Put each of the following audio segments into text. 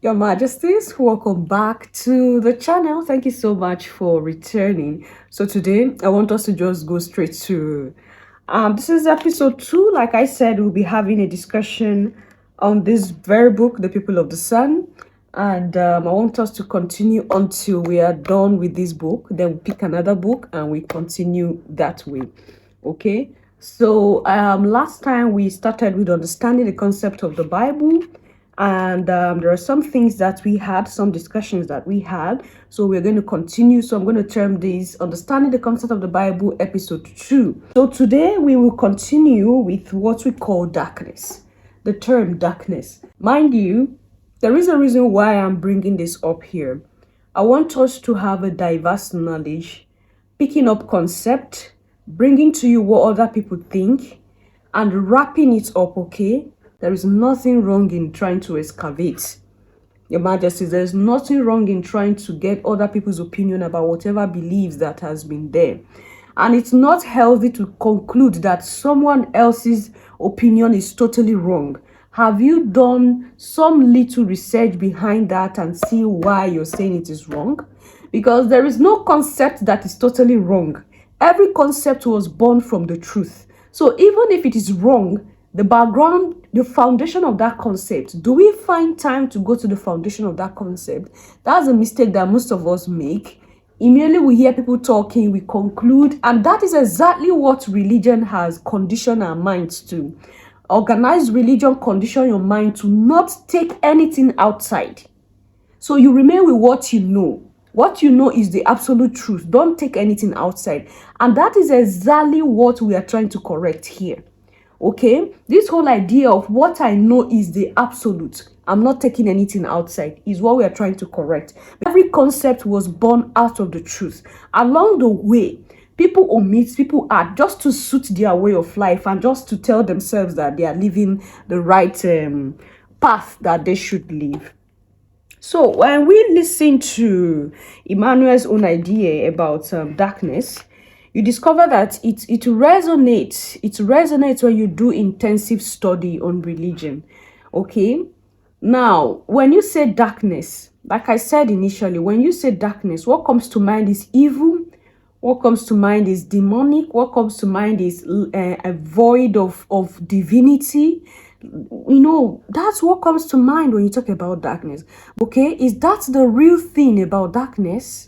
Your Majesties, welcome back to the channel. Thank you so much for returning. So today, I want us to just go straight to this is episode 2. Like I said, we'll be having a discussion on this very book, The People of the Sun. And I want us to continue until we are done with this book. Then we pick another book and we continue that way. Okay? So last time we started with understanding the concept of the Bible, and there are some things that we had, some discussions that we had. So we're going to continue. So I'm going to term this Understanding the Concept of the Bible, episode 2. So today we will continue with what we call darkness. The term darkness. Mind you, there is a reason why I'm bringing this up here. I want us to have a diverse knowledge, picking up concept, bringing to you what other people think, and wrapping it up, okay? There is nothing wrong in trying to excavate. Your Majesty, there's nothing wrong in trying to get other people's opinion about whatever beliefs that has been there. And it's not healthy to conclude that someone else's opinion is totally wrong. Have you done some little research behind that and see why you're saying it is wrong? Because there is no concept that is totally wrong. Every concept was born from the truth. So even if it is wrong, the background, the foundation of that concept, do we find time to go to the foundation of that concept? That's a mistake that most of us make. Immediately we hear people talking, we conclude, and that is exactly what religion has conditioned our minds to. Organized religion condition your mind to not take anything outside. So you remain with what you know. What you know is the absolute truth. Don't take anything outside. And that is exactly what we are trying to correct here. Okay, this whole idea of what I know is the absolute, I'm not taking anything outside, is what we are trying to correct. Every concept was born out of the truth. Along the way, people omit, people add just to suit their way of life and just to tell themselves that they are living the right path that they should live. So when we listen to Emmanuel's own idea about darkness, you discover that it resonates. It resonates when you do intensive study on religion. Okay? Now, when you say darkness, like I said initially, when you say darkness, what comes to mind is evil. What comes to mind is demonic. What comes to mind is a void of divinity. You know, that's what comes to mind when you talk about darkness. Okay? Is that the real thing about darkness?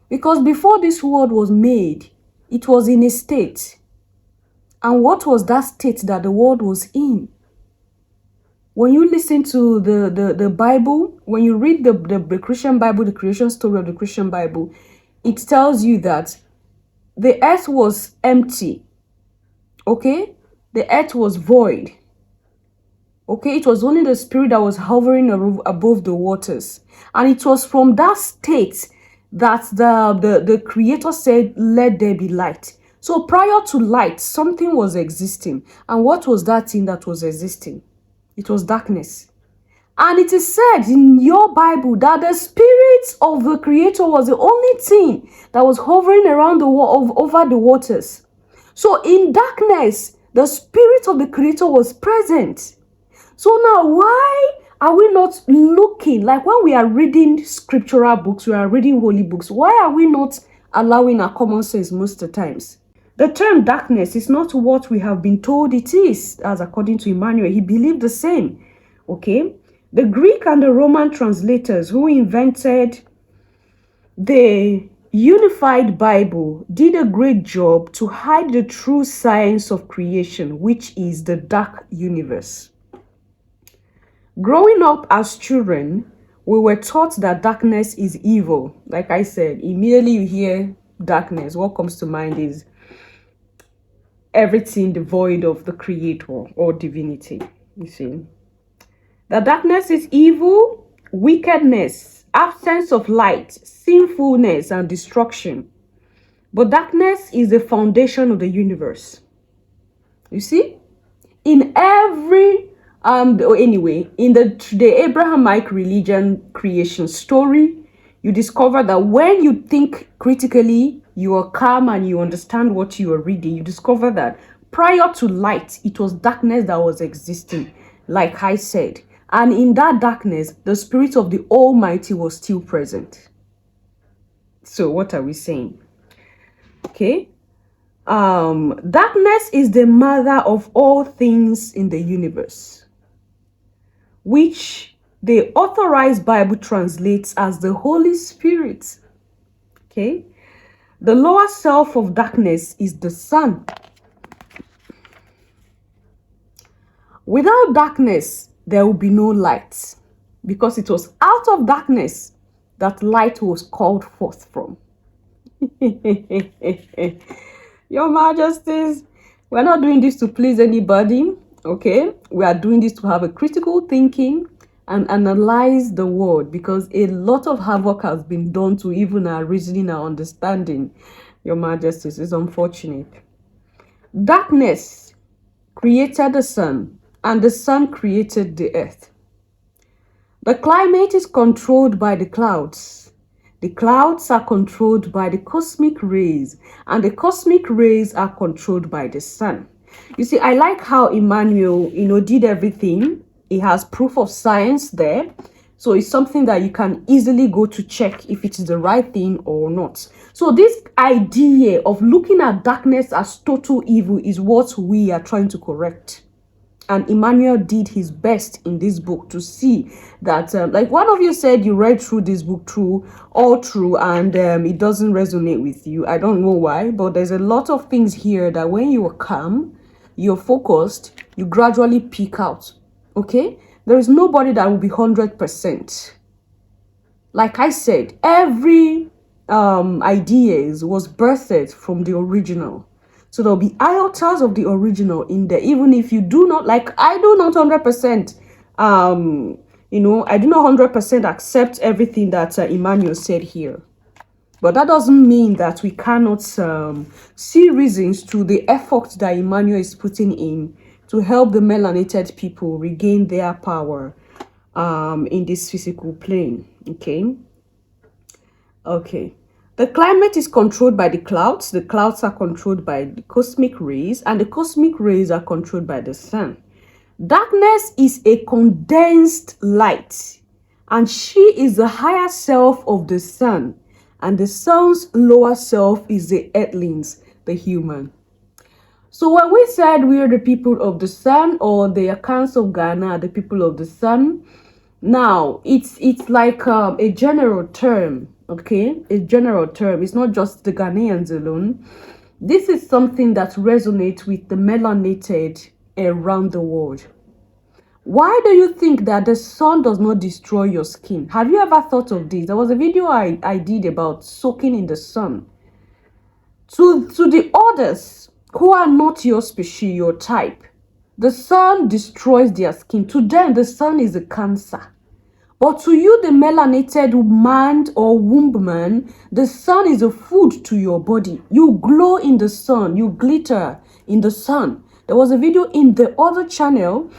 Because before this world was made, it was in a state. And what was that state that the world was in? When you listen to the Bible, when you read the Christian Bible, the creation story of the Christian Bible, it tells you that the earth was empty. Okay? The earth was void. Okay? It was only the spirit that was hovering above the waters. And it was from that state that the creator said, let there be light. So prior to light, something was existing. And what was that thing that was existing? It was darkness. And it is said in your Bible that the spirit of the creator was the only thing that was hovering around over the waters. So in darkness, the spirit of the creator was present. So now, why are we not looking, like when we are reading scriptural books, we are reading holy books, why are we not allowing our common sense most of the times? The term darkness is not what we have been told it is, as according to Emmanuel. He believed the same. Okay? The Greek and the Roman translators who invented the unified Bible did a great job to hide the true science of creation, which is the dark universe. Growing up as children, we were taught that darkness is evil. Like I said, immediately you hear darkness, what comes to mind is everything devoid of the creator or divinity. You see, the darkness is evil, wickedness, absence of light, sinfulness, and destruction. But darkness is the foundation of the universe. You see, in every in the Abrahamic religion creation story, you discover that when you think critically, you are calm and you understand what you are reading, you discover that prior to light, it was darkness that was existing, like I said. And in that darkness, the Spirit of the Almighty was still present. So what are we saying? Okay. Darkness is the mother of all things in the universe, which the Authorized Bible translates as the Holy Spirit. Okay. The lower self of darkness is the sun. Without darkness, there will be no light, because it was out of darkness that light was called forth from. Your Majesties, we're not doing this to please anybody, okay? We are doing this to have a critical thinking and analyze the word, because a lot of havoc has been done to even our reasoning, our understanding. Your Majesties, is unfortunate. Darkness created the sun, and the sun created the earth. The climate is controlled by the clouds. The clouds are controlled by the cosmic rays, and the cosmic rays are controlled by the sun. You see, I like how Emmanuel, did everything. He has proof of science there. So it's something that you can easily go to check if it is the right thing or not. So this idea of looking at darkness as total evil is what we are trying to correct. And Emmanuel did his best in this book to see that, like one of you said, you read through this book all through, and it doesn't resonate with you. I don't know why, but there's a lot of things here that when you are calm, you're focused, you gradually peek out. Okay? There is nobody that will be 100%. Like I said, every ideas was birthed from the original. So there'll be iotas of the original in there, even if you do not, like I do not 100%, I do not 100% accept everything that Emmanuel said here. But that doesn't mean that we cannot see reasons to the effort that Emmanuel is putting in to help the melanated people regain their power in this physical plane. Okay. The climate is controlled by the clouds are controlled by the cosmic rays, and the cosmic rays are controlled by the sun. Darkness is a condensed light, and she is the higher self of the sun, and the sun's lower self is the earthlings, the human. So when we said we are the people of the sun, or the accounts of Ghana are the people of the sun, now it's like a general term. Okay, a general term. It's not just the Ghanaians alone. This is something that resonates with the melanated around the world. Why do you think that the sun does not destroy your skin? Have you ever thought of this? There was a video I did about soaking in the sun. To the others who are not your species, your type, the sun destroys their skin. To them, the sun is a cancer. But to you, the melanated man or womb man, the sun is a food to your body. You glow in the sun. You glitter in the sun. There was a video in the other channel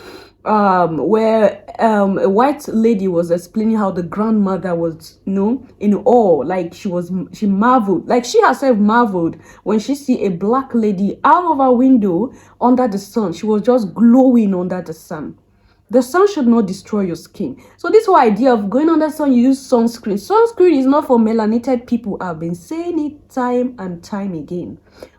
where a white lady was explaining how the grandmother was, in awe. Like she marveled. Like she herself marveled when she see a black lady out of her window under the sun. She was just glowing under the sun. The sun should not destroy your skin. So this whole idea of going under the sun, you use sunscreen. Sunscreen is not for melanated people. I've been saying it time and time again.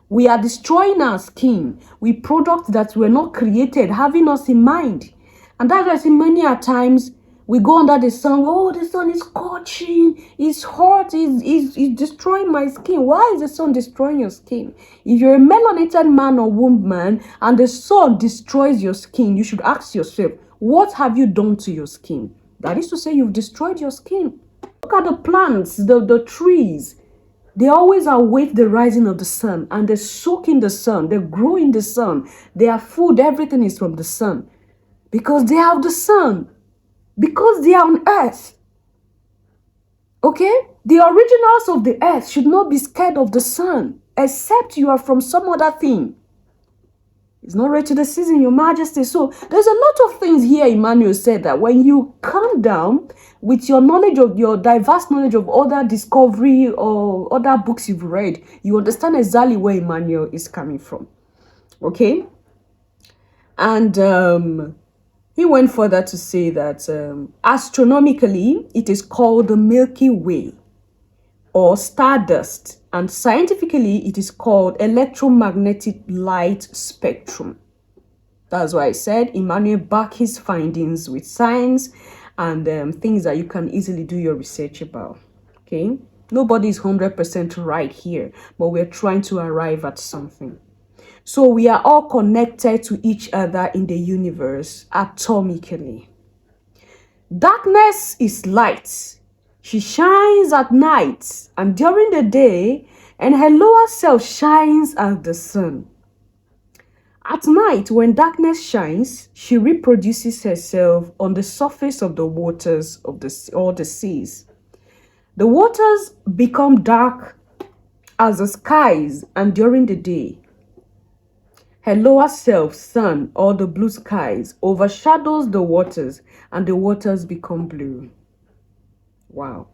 We are destroying our skin with products that were not created, having us in mind. And that's why I see many a times we go under the sun. Oh, the sun is scorching. It's hot. It's destroying my skin. Why is the sun destroying your skin? If you're a melanated man or woman and the sun destroys your skin, you should ask yourself, what have you done to your skin? That is to say, you've destroyed your skin. Look at the plants, the trees. They always await the rising of the sun, and they soak in the sun. They grow in the sun. Their food, everything is from the sun. Because they have the sun. Because they are on earth. Okay? The originals of the earth should not be scared of the sun, except you are from some other thing. It's not ready to the season, Your Majesty. So there's a lot of things here. Emmanuel said that when you calm down with your knowledge of your diverse knowledge of other discovery or other books you've read, you understand exactly where Emmanuel is coming from. Okay? And He went further to say that astronomically, it is called the Milky Way or stardust, and scientifically, it is called electromagnetic light spectrum. That's why I said Emmanuel backed his findings with science and things that you can easily do your research about. Okay, nobody is 100% right here, but we're trying to arrive at something. So we are all connected to each other in the universe atomically. Darkness is light. She shines at night and during the day, and her lower self shines as the sun. At night, when darkness shines, she reproduces herself on the surface of the waters of the seas. The waters become dark as the skies, and during the day, her lower self, sun, or the blue skies, overshadows the waters, and the waters become blue. Wow.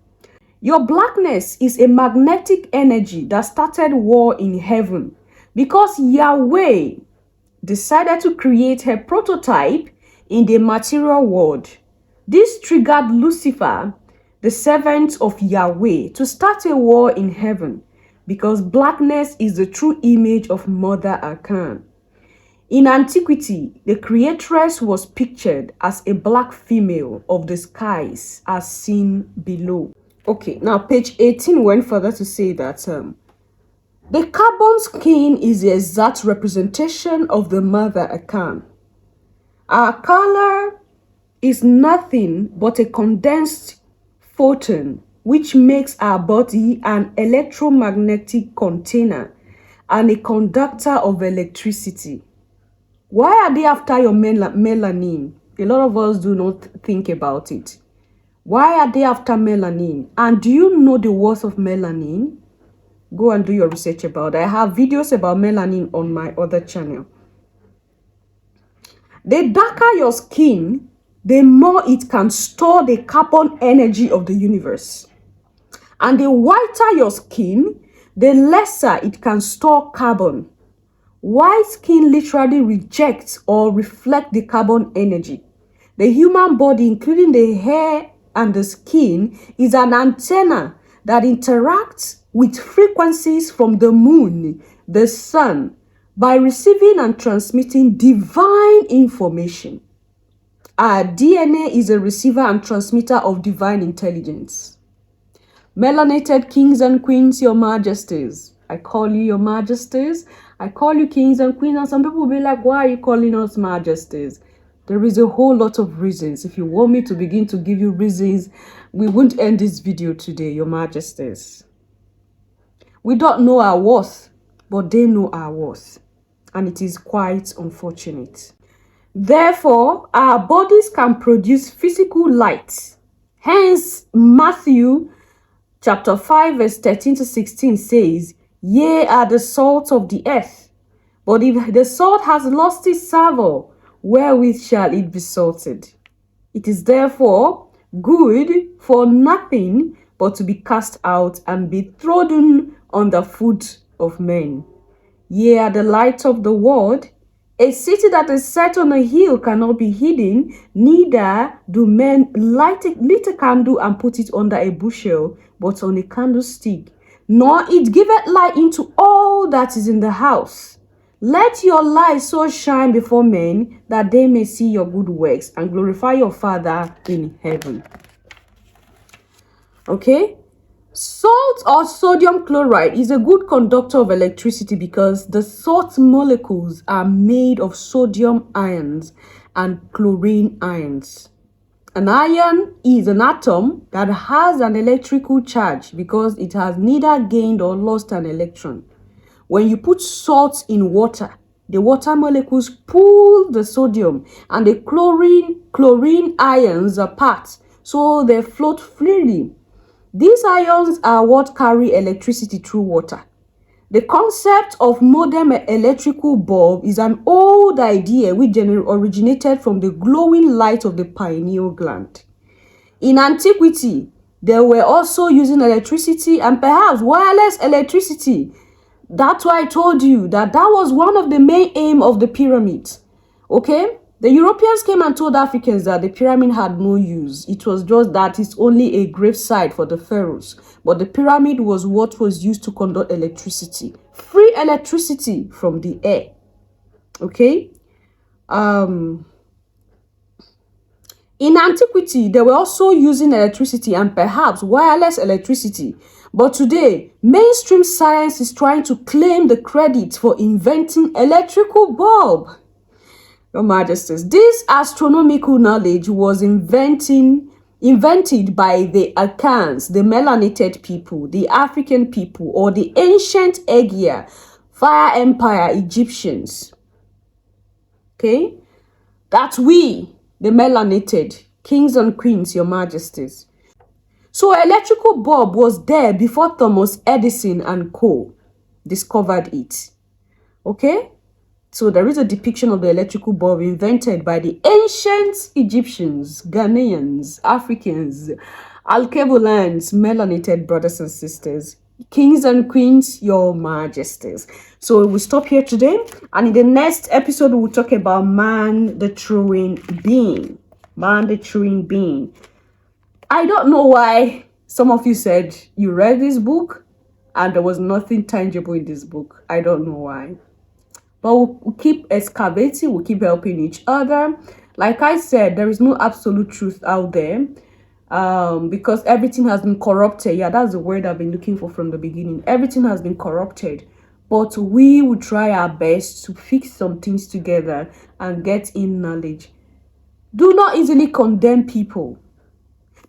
Your blackness is a magnetic energy that started war in heaven because Yahweh decided to create her prototype in the material world. This triggered Lucifer, the servant of Yahweh, to start a war in heaven because blackness is the true image of Mother Akan. In antiquity, the creatress was pictured as a black female of the skies as seen below. Okay, now page 18 went further to say that the carbon skin is the exact representation of the Mother Akan. Our color is nothing but a condensed photon, which makes our body an electromagnetic container and a conductor of electricity. Why are they after your melanin? A lot of us do not think about it. Why are they after melanin? And do you know the worth of melanin? Go and do your research about it. I have videos about melanin on my other channel. The darker your skin, the more it can store the carbon energy of the universe. And the whiter your skin, the lesser it can store carbon. White skin literally rejects or reflects the carbon energy. The human body, including the hair and the skin, is an antenna that interacts with frequencies from the moon, the sun, by receiving and transmitting divine information. Our DNA is a receiver and transmitter of divine intelligence. Melanated kings and queens, your majesties. I call you your majesties. I call you kings and queens. And some people will be like, why are you calling us majesties? There is a whole lot of reasons. If you want me to begin to give you reasons, we won't end this video today, your majesties. We don't know our worth, but they know our worth. And it is quite unfortunate. Therefore, our bodies can produce physical light. Hence, Matthew chapter 5 verse 13 to 16 says, "Ye are the salt of the earth. But if the salt has lost its savour, wherewith shall it be salted? It is therefore good for nothing but to be cast out and be trodden on the foot of men. Ye are the light of the world. A city that is set on a hill cannot be hidden, neither do men light a candle and put it under a bushel, but on a candlestick, nor it giveth light into all that is in the house. Let your light so shine before men that they may see your good works and glorify your Father in heaven." Okay? Salt or sodium chloride is a good conductor of electricity because the salt molecules are made of sodium ions and chlorine ions. An ion is an atom that has an electrical charge because it has neither gained or lost an electron. When you put salt in water, the water molecules pull the sodium and the chlorine ions apart, so they float freely. These ions are what carry electricity through water. The concept of modern electrical bulb is an old idea which originated from the glowing light of the pineal gland. In antiquity, they were also using electricity and perhaps wireless electricity. That's why I told you that that was one of the main aims of the pyramids. Okay? The Europeans came and told Africans that the pyramid had no use. It was just that it's only a gravesite for the pharaohs. But the pyramid was what was used to conduct electricity. Free electricity from the air. Okay? In antiquity, they were also using electricity and perhaps wireless electricity. But today, mainstream science is trying to claim the credit for inventing electrical bulb. Your Majesties, this astronomical knowledge was invented by the Akans, the melanated people, the African people, or the ancient Egea, Fire Empire Egyptians. Okay? That we, the melanated, kings and queens, your majesties. So electrical bulb was there before Thomas Edison and co. discovered it. Okay? So there is a depiction of the electrical bulb invented by the ancient Egyptians, Ghanaians, Africans, Alkebolans, melanated brothers and sisters, kings and queens, your majesties. So we'll stop here today, and in the next episode we'll talk about man the truing being. Man the truing being. I don't know why some of you said you read this book and there was nothing tangible in this book. I don't know why. But we'll keep excavating, we'll keep helping each other. Like I said, there is no absolute truth out there. Because everything has been corrupted. Yeah, that's the word I've been looking for from the beginning. Everything has been corrupted. But we will try our best to fix some things together and get in knowledge. Do not easily condemn people,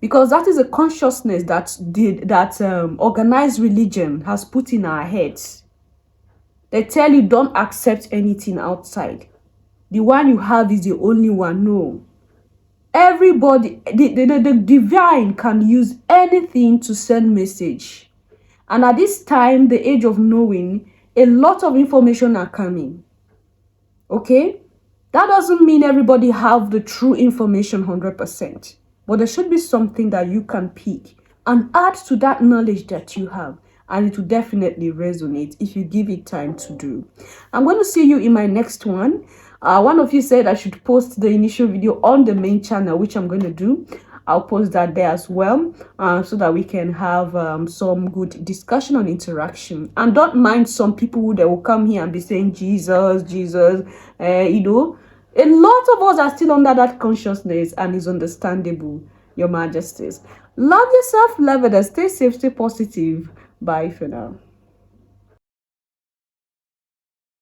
because that is a consciousness that organized religion has put in our heads. They tell you don't accept anything outside. The one you have is the only one. No. Everybody, the divine can use anything to send message. And at this time, the age of knowing, a lot of information are coming. Okay? That doesn't mean everybody have the true information 100%. But there should be something that you can pick and add to that knowledge that you have. And it will definitely resonate if you give it time to do. I'm going to see you in my next one. One of you said I should post the initial video on the main channel, which I'm going to do. I'll post that there as well, so that we can have some good discussion on interaction. And don't mind some people who they will come here and be saying Jesus, Jesus. You know, a lot of us are still under that consciousness, and it's understandable, your majesties. Love yourself, love others, stay safe, stay positive. Bye for now.